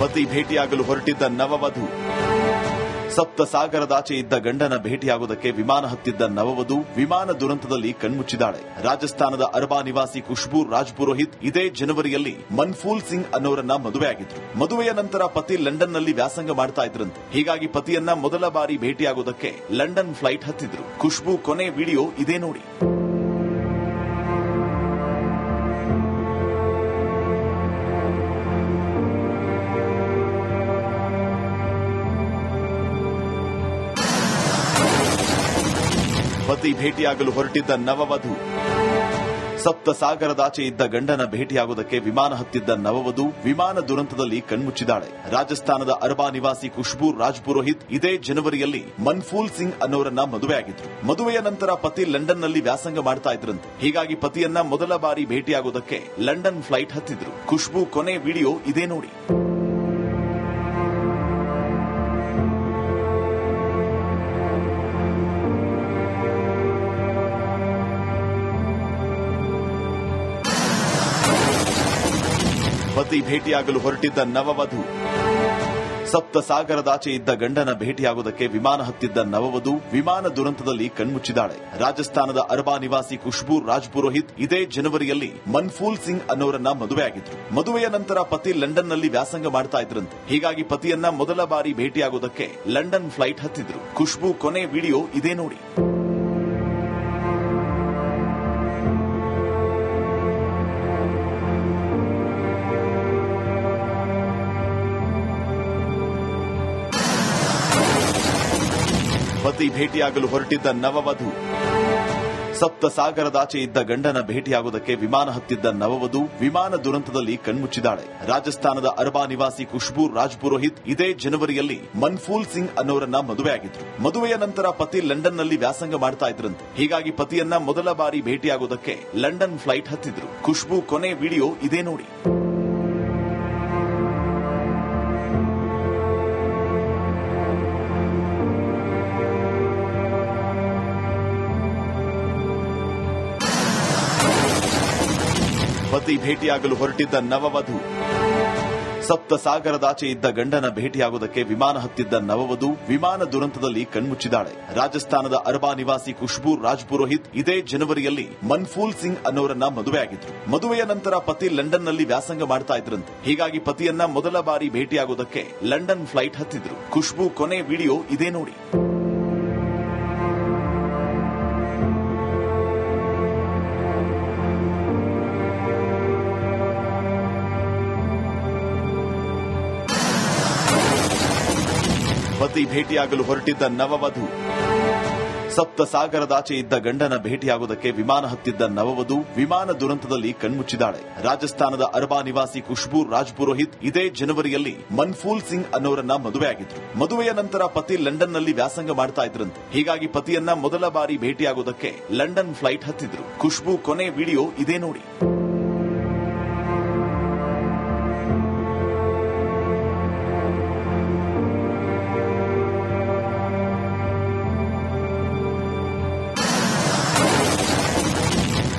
ಪತಿ ಭೇಟಿಯಾಗಲು ಹೊರಟಿದ್ದ ನವವಧು. ಸಪ್ತ ಸಾಗರದಾಚೆ ಇದ್ದ ಗಂಡನ ಭೇಟಿಯಾಗುವುದಕ್ಕೆ ವಿಮಾನ ಹತ್ತಿದ್ದ ನವವಧು ವಿಮಾನ ದುರಂತದಲ್ಲಿ ಕಣ್ಮುಚ್ಚಿದ್ದಾಳೆ. ರಾಜಸ್ಥಾನದ ಅರ್ಬಾ ನಿವಾಸಿ ಖುಷ್ಬೂ ರಾಜ್ಪುರೋಹಿತ್ ಇದೇ ಜನವರಿಯಲ್ಲಿ ಮನ್ಫೂಲ್ ಸಿಂಗ್ ಅನ್ನೋರನ್ನ ಮದುವೆಯಾಗಿದ್ರು. ಮದುವೆಯ ನಂತರ ಪತಿ ಲಂಡನ್ನಲ್ಲಿ ವ್ಯಾಸಂಗ ಮಾಡ್ತಾ ಇದ್ರಂತೆ. ಹೀಗಾಗಿ ಪತಿಯನ್ನ ಮೊದಲ ಬಾರಿ ಭೇಟಿಯಾಗುವುದಕ್ಕೆ ಲಂಡನ್ ಫ್ಲೈಟ್ ಹತ್ತಿದ್ರು. ಖುಷ್ಬೂ ಕೊನೆ ವಿಡಿಯೋ ಇದೇ ನೋಡಿ. ಪತಿ ಭೇಟಿಯಾಗಲು ಹೊರಟಿದ್ದ ನವವಧು. ಸಪ್ತ ಸಾಗರದಾಚೆ ಇದ್ದ ಗಂಡನ ಭೇಟಿಯಾಗುವುದಕ್ಕೆ ವಿಮಾನ ಹತ್ತಿದ್ದ ನವವಧು ವಿಮಾನ ದುರಂತದಲ್ಲಿ ಕಣ್ಮುಚ್ಚಿದ್ದಾಳೆ. ರಾಜಸ್ಥಾನದ ಅರ್ಬಾ ನಿವಾಸಿ ಖುಷ್ಬೂ ರಾಜ್ಪುರೋಹಿತ್ ಇದೇ ಜನವರಿಯಲ್ಲಿ ಮನ್ಫೂಲ್ ಸಿಂಗ್ ಅನ್ನೋರನ್ನ ಮದುವೆಯಾಗಿದ್ರು. ಮದುವೆಯ ನಂತರ ಪತಿ ಲಂಡನ್ನಲ್ಲಿ ವ್ಯಾಸಂಗ ಮಾಡ್ತಾ ಇದ್ರಂತೆ. ಹೀಗಾಗಿ ಪತಿಯನ್ನ ಮೊದಲ ಬಾರಿ ಭೇಟಿಯಾಗುವುದಕ್ಕೆ ಲಂಡನ್ ಫ್ಲೈಟ್ ಹತ್ತಿದ್ರು. ಖುಷ್ಬೂ ಕೊನೆ ವಿಡಿಯೋ ಇದೇ ನೋಡಿ. ಪತಿ ಭೇಟಿಯಾಗಲು ಹೊರಟಿದ್ದ ನವವಧು. ಸಪ್ತ ಸಾಗರದಾಚೆ ಇದ್ದ ಗಂಡನ ಭೇಟಿಯಾಗುವುದಕ್ಕೆ ವಿಮಾನ ಹತ್ತಿದ್ದ ನವವಧು ವಿಮಾನ ದುರಂತದಲ್ಲಿ ಕಣ್ಮುಚ್ಚಿದ್ದಾಳೆ. ರಾಜಸ್ಥಾನದ ಅರ್ಬಾ ನಿವಾಸಿ ಖುಷ್ಬೂ ರಾಜ್ಪುರೋಹಿತ್ ಇದೇ ಜನವರಿಯಲ್ಲಿ ಮನ್ಫೂಲ್ ಸಿಂಗ್ ಅನ್ನೋರನ್ನ ಮದುವೆಯಾಗಿದ್ರು. ಮದುವೆಯ ನಂತರ ಪತಿ ಲಂಡನ್ನಲ್ಲಿ ವ್ಯಾಸಂಗ ಮಾಡ್ತಾ ಇದ್ರಂತೆ. ಹೀಗಾಗಿ ಪತಿಯನ್ನ ಮೊದಲ ಬಾರಿ ಭೇಟಿಯಾಗುವುದಕ್ಕೆ ಲಂಡನ್ ಫ್ಲೈಟ್ ಹತ್ತಿದ್ರು. ಖುಷ್ಬೂ ಕೊನೆ ವಿಡಿಯೋ ಇದೇ ನೋಡಿ. ಪತಿ ಭೇಟಿಯಾಗಲು ಹೊರಟಿದ್ದ ನವವಧು. ಸಪ್ತ ಸಾಗರದಾಚೆ ಇದ್ದ ಗಂಡನ ಭೇಟಿಯಾಗುವುದಕ್ಕೆ ವಿಮಾನ ಹತ್ತಿದ್ದ ನವವಧು ವಿಮಾನ ದುರಂತದಲ್ಲಿ ಕಣ್ಮುಚ್ಚಿದ್ದಾಳೆ. ರಾಜಸ್ಥಾನದ ಅರ್ಬಾ ನಿವಾಸಿ ಖುಷ್ಬೂ ರಾಜ್ಪುರೋಹಿತ್ ಇದೇ ಜನವರಿಯಲ್ಲಿ ಮನ್ಫೂಲ್ ಸಿಂಗ್ ಅನ್ನೋರನ್ನ ಮದುವೆಯಾಗಿದ್ರು. ಮದುವೆಯ ನಂತರ ಪತಿ ಲಂಡನ್ನಲ್ಲಿ ವ್ಯಾಸಂಗ ಮಾಡ್ತಾ ಇದ್ರಂತೆ. ಹೀಗಾಗಿ ಪತಿಯನ್ನ ಮೊದಲ ಬಾರಿ ಭೇಟಿಯಾಗುವುದಕ್ಕೆ ಲಂಡನ್ ಫ್ಲೈಟ್ ಹತ್ತಿದ್ರು. ಖುಷ್ಬೂ ಕೊನೆ ವಿಡಿಯೋ ಇದೇ ನೋಡಿ. ಪತಿ ಭೇಟಿಯಾಗಲು ಹೊರಟಿದ್ದ ನವವಧು. ಸಪ್ತ ಸಾಗರದಾಚೆ ಇದ್ದ ಗಂಡನ ಭೇಟಿಯಾಗುವುದಕ್ಕೆ ವಿಮಾನ ಹತ್ತಿದ್ದ ನವವಧು ವಿಮಾನ ದುರಂತದಲ್ಲಿ ಕಣ್ಮುಚ್ಚಿದ್ದಾಳೆ. ರಾಜಸ್ಥಾನದ ಅರ್ಬಾ ನಿವಾಸಿ ಖುಷ್ಬೂ ರಾಜ್ಪುರೋಹಿತ್ ಇದೇ ಜನವರಿಯಲ್ಲಿ ಮನ್ಫೂಲ್ ಸಿಂಗ್ ಅನ್ನೋರನ್ನ ಮದುವೆಯಾಗಿದ್ರು. ಮದುವೆಯ ನಂತರ ಪತಿ ಲಂಡನ್ನಲ್ಲಿ ವ್ಯಾಸಂಗ ಮಾಡ್ತಾ ಇದ್ರಂತೆ. ಹೀಗಾಗಿ ಪತಿಯನ್ನ ಮೊದಲ ಬಾರಿ ಭೇಟಿಯಾಗುವುದಕ್ಕೆ ಲಂಡನ್ ಫ್ಲೈಟ್ ಹತ್ತಿದ್ರು. ಖುಷ್ಬೂ ಕೊನೆ ವಿಡಿಯೋ ಇದೇ ನೋಡಿ. ಪತಿ ಭೇಟಿಯಾಗಲು ಹೊರಟಿದ್ದ ನವವಧು. ಸಪ್ತ ಸಾಗರದಾಚೆ ಇದ್ದ ಗಂಡನ ಭೇಟಿಯಾಗುವುದಕ್ಕೆ ವಿಮಾನ ಹತ್ತಿದ್ದ ನವವಧು ವಿಮಾನ ದುರಂತದಲ್ಲಿ ಕಣ್ಮುಚ್ಚಿದ್ದಾಳೆ. ರಾಜಸ್ಥಾನದ ಅರ್ಬಾ ನಿವಾಸಿ ಖುಷ್ಬೂ ರಾಜ್ಪುರೋಹಿತ್ ಇದೇ ಜನವರಿಯಲ್ಲಿ ಮನ್ಫೂಲ್ ಸಿಂಗ್ ಅನ್ನೋರನ್ನ ಮದುವೆಯಾಗಿದ್ರು. ಮದುವೆಯ ನಂತರ ಪತಿ ಲಂಡನ್ನಲ್ಲಿ ವ್ಯಾಸಂಗ ಮಾಡ್ತಾ ಇದ್ರಂತೆ. ಹೀಗಾಗಿ ಪತಿಯನ್ನ ಮೊದಲ ಬಾರಿ ಭೇಟಿಯಾಗುವುದಕ್ಕೆ ಲಂಡನ್ ಫ್ಲೈಟ್ ಹತ್ತಿದ್ರು. ಖುಷ್ಬೂ ಕೊನೆ ವಿಡಿಯೋ ಇದೇ ನೋಡಿ.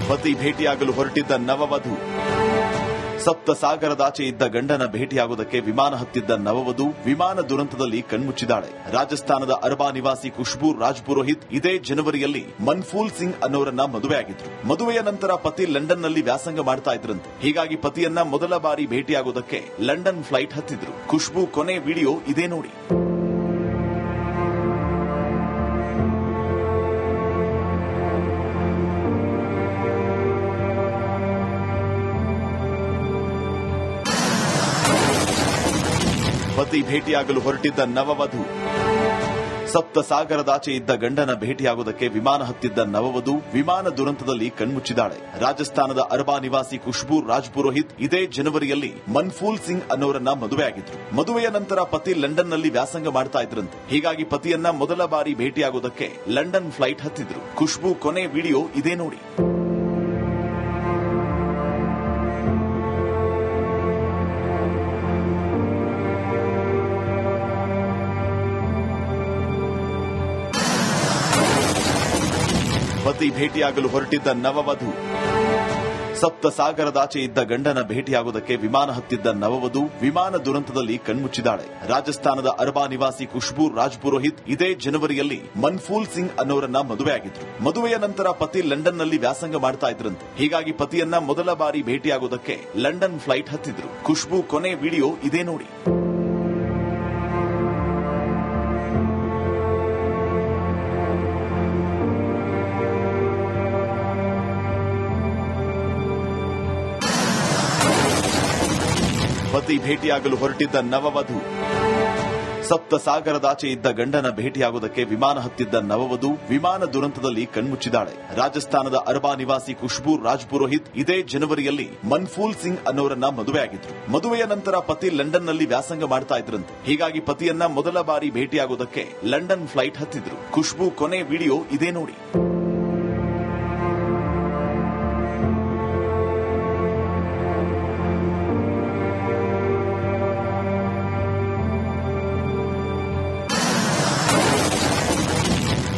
ಪತಿ ಭೇಟಿಯಾಗಲು ಹೊರಟಿದ್ದ ನವವಧು. ಸಪ್ತ ಸಾಗರದಾಚೆ ಇದ್ದ ಗಂಡನ ಭೇಟಿಯಾಗುವುದಕ್ಕೆ ವಿಮಾನ ಹತ್ತಿದ್ದ ನವವಧು ವಿಮಾನ ದುರಂತದಲ್ಲಿ ಕಣ್ಮುಚ್ಚಿದ್ದಾಳೆ. ರಾಜಸ್ಥಾನದ ಅರ್ಬಾ ನಿವಾಸಿ ಖುಷ್ಬೂ ರಾಜ್ಪುರೋಹಿತ್ ಇದೇ ಜನವರಿಯಲ್ಲಿ ಮನ್ಫೂಲ್ ಸಿಂಗ್ ಅನ್ನೋರನ್ನ ಮದುವೆಯಾಗಿದ್ರು. ಮದುವೆಯ ನಂತರ ಪತಿ ಲಂಡನ್ನಲ್ಲಿ ವ್ಯಾಸಂಗ ಮಾಡ್ತಾ ಇದ್ರಂತೆ. ಹೀಗಾಗಿ ಪತಿಯನ್ನ ಮೊದಲ ಬಾರಿ ಭೇಟಿಯಾಗುವುದಕ್ಕೆ ಲಂಡನ್ ಫ್ಲೈಟ್ ಹತ್ತಿದ್ರು. ಖುಷ್ಬೂ ಕೊನೆ ವಿಡಿಯೋ ಇದೇ ನೋಡಿ. ಪತಿ ಭೇಟಿಯಾಗಲು ಹೊರಟಿದ್ದ ನವವಧು. ಸಪ್ತ ಸಾಗರದಾಚೆ ಇದ್ದ ಗಂಡನ ಭೇಟಿಯಾಗುವುದಕ್ಕೆ ವಿಮಾನ ಹತ್ತಿದ್ದ ನವವಧು ವಿಮಾನ ದುರಂತದಲ್ಲಿ ಕಣ್ಮುಚ್ಚಿದ್ದಾಳೆ. ರಾಜಸ್ಥಾನದ ಅರ್ಬಾ ನಿವಾಸಿ ಖುಷ್ಬೂ ರಾಜ್ಪುರೋಹಿತ್ ಇದೇ ಜನವರಿಯಲ್ಲಿ ಮನ್ಫೂಲ್ ಸಿಂಗ್ ಅನ್ನೋರನ್ನ ಮದುವೆಯಾಗಿದ್ರು. ಮದುವೆಯ ನಂತರ ಪತಿ ಲಂಡನ್ನಲ್ಲಿ ವ್ಯಾಸಂಗ ಮಾಡ್ತಾ ಇದ್ರಂತೆ. ಹೀಗಾಗಿ ಪತಿಯನ್ನ ಮೊದಲ ಬಾರಿ ಭೇಟಿಯಾಗುವುದಕ್ಕೆ ಲಂಡನ್ ಫ್ಲೈಟ್ ಹತ್ತಿದ್ರು. ಖುಷ್ಬೂ ಕೊನೆ ವಿಡಿಯೋ ಇದೇ ನೋಡಿ. ಪತಿ ಭೇಟಿಯಾಗಲು ಹೊರಟಿದ್ದ ನವವಧು. ಸಪ್ತ ಸಾಗರದಾಚೆ ಇದ್ದ ಗಂಡನ ಭೇಟಿಯಾಗುವುದಕ್ಕೆ ವಿಮಾನ ಹತ್ತಿದ್ದ ನವವಧು ವಿಮಾನ ದುರಂತದಲ್ಲಿ ಕಣ್ಮುಚ್ಚಿದ್ದಾಳೆ. ರಾಜಸ್ಥಾನದ ಅರ್ಬಾ ನಿವಾಸಿ ಖುಷ್ಬೂ ರಾಜ್ ಪುರೋಹಿತ್ ಇದೇ ಜನವರಿಯಲ್ಲಿ ಮನ್ಫೂಲ್ ಸಿಂಗ್ ಅನ್ನೋರನ್ನ ಮದುವೆಯಾಗಿದ್ರು. ಮದುವೆಯ ನಂತರ ಪತಿ ಲಂಡನ್ನಲ್ಲಿ ವ್ಯಾಸಂಗ ಮಾಡ್ತಾ ಇದ್ರಂತೆ. ಹೀಗಾಗಿ ಪತಿಯನ್ನ ಮೊದಲ ಬಾರಿ ಭೇಟಿಯಾಗೋದಕ್ಕೆ ಲಂಡನ್ ಫ್ಲೈಟ್ ಹತ್ತಿದ್ರು. ಖುಷ್ಬೂ ಕೊನೆ ವಿಡಿಯೋ ಇದೇ ನೋಡಿ. ಪತಿ ಭೇಟಿಯಾಗಲು ಹೊರಟಿದ್ದ ನವವಧು. ಸಪ್ತ ಸಾಗರದಾಚೆ ಇದ್ದ ಗಂಡನ ಭೇಟಿಯಾಗುವುದಕ್ಕೆ ವಿಮಾನ ಹತ್ತಿದ್ದ ನವವಧು ವಿಮಾನ ದುರಂತದಲ್ಲಿ ಕಣ್ಮುಚ್ಚಿದ್ದಾಳೆ. ರಾಜಸ್ಥಾನದ ಅರ್ಬಾ ನಿವಾಸಿ ಖುಷ್ಬೂ ರಾಜ್ ಪುರೋಹಿತ್ ಇದೇ ಜನವರಿಯಲ್ಲಿ ಮನ್ಫೂಲ್ ಸಿಂಗ್ ಅನ್ನೋರನ್ನ ಮದುವೆಯಾಗಿದ್ರು. ಮದುವೆಯ ನಂತರ ಪತಿ ಲಂಡನ್ನಲ್ಲಿ ವ್ಯಾಸಂಗ ಮಾಡ್ತಾ ಇದ್ರಂತೆ. ಹೀಗಾಗಿ ಪತಿಯನ್ನ ಮೊದಲ ಬಾರಿ ಭೇಟಿಯಾಗುವುದಕ್ಕೆ ಲಂಡನ್ ಫ್ಲೈಟ್ ಹತ್ತಿದ್ರು. ಖುಷ್ಬೂ ಕೊನೆ ವಿಡಿಯೋ ಇದೇ ನೋಡಿ.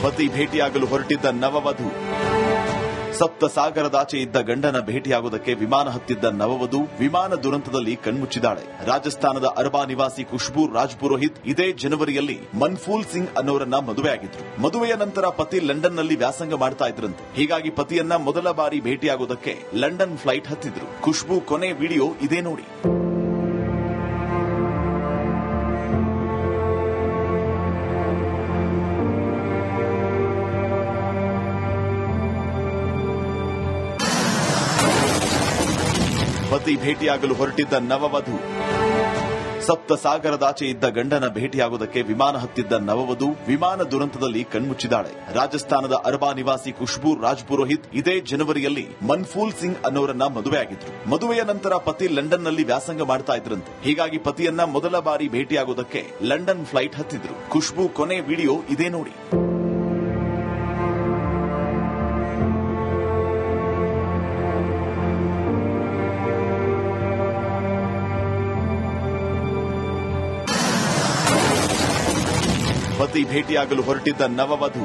ಪತಿ ಭೇಟಿಯಾಗಲು ಹೊರಟಿದ್ದ ನವವಧು. ಸಪ್ತ ಸಾಗರದಾಚೆ ಇದ್ದ ಗಂಡನ ಭೇಟಿಯಾಗುವುದಕ್ಕೆ ವಿಮಾನ ಹತ್ತಿದ್ದ ನವವಧು ವಿಮಾನ ದುರಂತದಲ್ಲಿ ಕಣ್ಮುಚ್ಚಿದ್ದಾಳೆ. ರಾಜಸ್ಥಾನದ ಅರ್ಬಾ ನಿವಾಸಿ ಖುಷ್ಬೂ ರಾಜ್ ಪುರೋಹಿತ್ ಇದೇ ಜನವರಿಯಲ್ಲಿ ಮನ್ಫೂಲ್ ಸಿಂಗ್ ಅನ್ನೋರನ್ನ ಮದುವೆಯಾಗಿದ್ರು. ಮದುವೆಯ ನಂತರ ಪತಿ ಲಂಡನ್ನಲ್ಲಿ ವ್ಯಾಸಂಗ ಮಾಡ್ತಾ ಇದ್ರಂತೆ. ಹೀಗಾಗಿ ಪತಿಯನ್ನ ಮೊದಲ ಬಾರಿ ಭೇಟಿಯಾಗುವುದಕ್ಕೆ ಲಂಡನ್ ಫ್ಲೈಟ್ ಹತ್ತಿದ್ರು. ಖುಷ್ಬೂ ಕೊನೆ ವಿಡಿಯೋ ಇದೇ ನೋಡಿ. ಪತಿ ಭೇಟಿಯಾಗಲು ಹೊರಟಿದ್ದ ನವವಧು. ಸಪ್ತ ಸಾಗರದಾಚೆ ಇದ್ದ ಗಂಡನ ಭೇಟಿಯಾಗುವುದಕ್ಕೆ ವಿಮಾನ ಹತ್ತಿದ್ದ ನವವಧು ವಿಮಾನ ದುರಂತದಲ್ಲಿ ಕಣ್ಮುಚ್ಚಿದ್ದಾಳೆ. ರಾಜಸ್ಥಾನದ ಅರ್ಬಾ ನಿವಾಸಿ ಖುಷ್ಬೂ ರಾಜ್ ಪುರೋಹಿತ್ ಇದೇ ಜನವರಿಯಲ್ಲಿ ಮನ್ಫೂಲ್ ಸಿಂಗ್ ಅನ್ನೋರನ್ನ ಮದುವೆಯಾಗಿದ್ರು. ಮದುವೆಯ ನಂತರ ಪತಿ ಲಂಡನ್ನಲ್ಲಿ ವ್ಯಾಸಂಗ ಮಾಡ್ತಾ ಇದ್ರಂತೆ. ಹೀಗಾಗಿ ಪತಿಯನ್ನ ಮೊದಲ ಬಾರಿ ಭೇಟಿಯಾಗುವುದಕ್ಕೆ ಲಂಡನ್ ಫ್ಲೈಟ್ ಹತ್ತಿದ್ರು. ಖುಷ್ಬೂ ಕೊನೆ ವಿಡಿಯೋ ಇದೇ ನೋಡಿ. ಪತಿ ಭೇಟಿಯಾಗಲು ಹೊರಟಿದ್ದ ನವವಧು.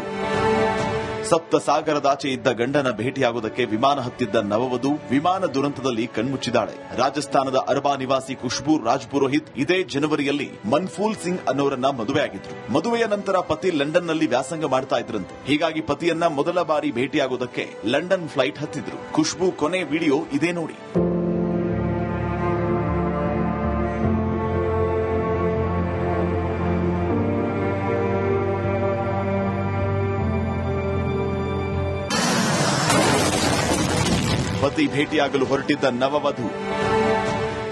ಸಪ್ತ ಸಾಗರದಾಚೆ ಇದ್ದ ಗಂಡನ ಭೇಟಿಯಾಗುವುದಕ್ಕೆ ವಿಮಾನ ಹತ್ತಿದ್ದ ನವವಧು ವಿಮಾನ ದುರಂತದಲ್ಲಿ ಕಣ್ಮುಚ್ಚಿದ್ದಾಳೆ. ರಾಜಸ್ಥಾನದ ಅರ್ಬಾ ನಿವಾಸಿ ಖುಷ್ಬೂ ರಾಜ್ ಪುರೋಹಿತ್ ಇದೇ ಜನವರಿಯಲ್ಲಿ ಮನ್ಫೂಲ್ ಸಿಂಗ್ ಅನ್ನೋರನ್ನ ಮದುವೆಯಾಗಿದ್ರು. ಮದುವೆಯ ನಂತರ ಪತಿ ಲಂಡನ್ನಲ್ಲಿ ವ್ಯಾಸಂಗ ಮಾಡ್ತಾ ಇದ್ರಂತೆ. ಹೀಗಾಗಿ ಪತಿಯನ್ನ ಮೊದಲ ಬಾರಿ ಭೇಟಿಯಾಗುವುದಕ್ಕೆ ಲಂಡನ್ ಫ್ಲೈಟ್ ಹತ್ತಿದ್ರು. ಖುಷ್ಬೂ ಕೊನೆ ವಿಡಿಯೋ ಇದೇ ನೋಡಿ. ಪತಿ ಭೇಟಿಯಾಗಲು ಹೊರಟಿದ್ದ ನವವಧು.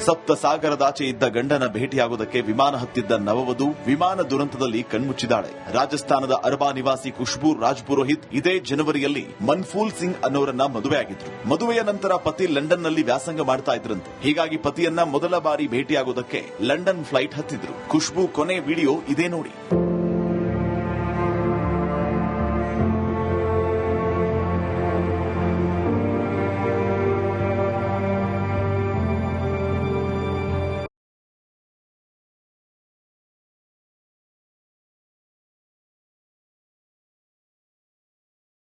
ಸಪ್ತ ಸಾಗರದಾಚೆ ಇದ್ದ ಗಂಡನ ಭೇಟಿಯಾಗುವುದಕ್ಕೆ ವಿಮಾನ ಹತ್ತಿದ್ದ ನವವಧು ವಿಮಾನ ದುರಂತದಲ್ಲಿ ಕಣ್ಮುಚ್ಚಿದ್ದಾಳೆ. ರಾಜಸ್ಥಾನದ ಅರ್ಬಾ ನಿವಾಸಿ ಖುಷ್ಬೂ ರಾಜ್ ಪುರೋಹಿತ್ ಇದೇ ಜನವರಿಯಲ್ಲಿ ಮನ್ಫೂಲ್ ಸಿಂಗ್ ಅನ್ನೋರನ್ನ ಮದುವೆಯಾಗಿದ್ರು. ಮದುವೆಯ ನಂತರ ಪತಿ ಲಂಡನ್ನಲ್ಲಿ ವ್ಯಾಸಂಗ ಮಾಡ್ತಾ ಇದ್ರಂತೆ. ಹೀಗಾಗಿ ಪತಿಯನ್ನ ಮೊದಲ ಬಾರಿ ಭೇಟಿಯಾಗುವುದಕ್ಕೆ ಲಂಡನ್ ಫ್ಲೈಟ್ ಹತ್ತಿದ್ರು. ಖುಷ್ಬೂ ಕೊನೆ ವಿಡಿಯೋ ಇದೇ ನೋಡಿ.